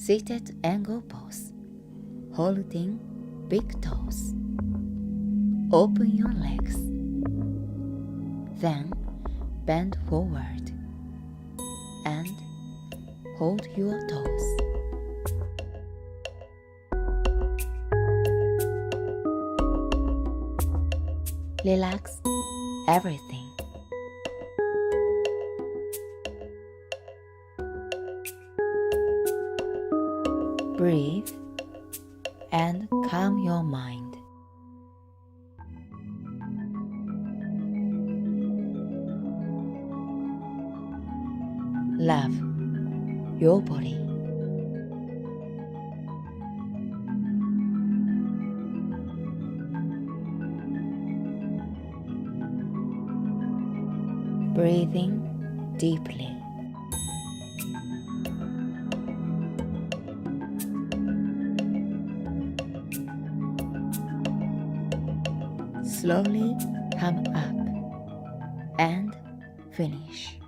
Seated angle pose, holding big toes. Open your legs. Then bend forward and hold your toes. Relax everything. Breathe and calm your mind. Love your body. Breathing deeply. Slowly come up and finish.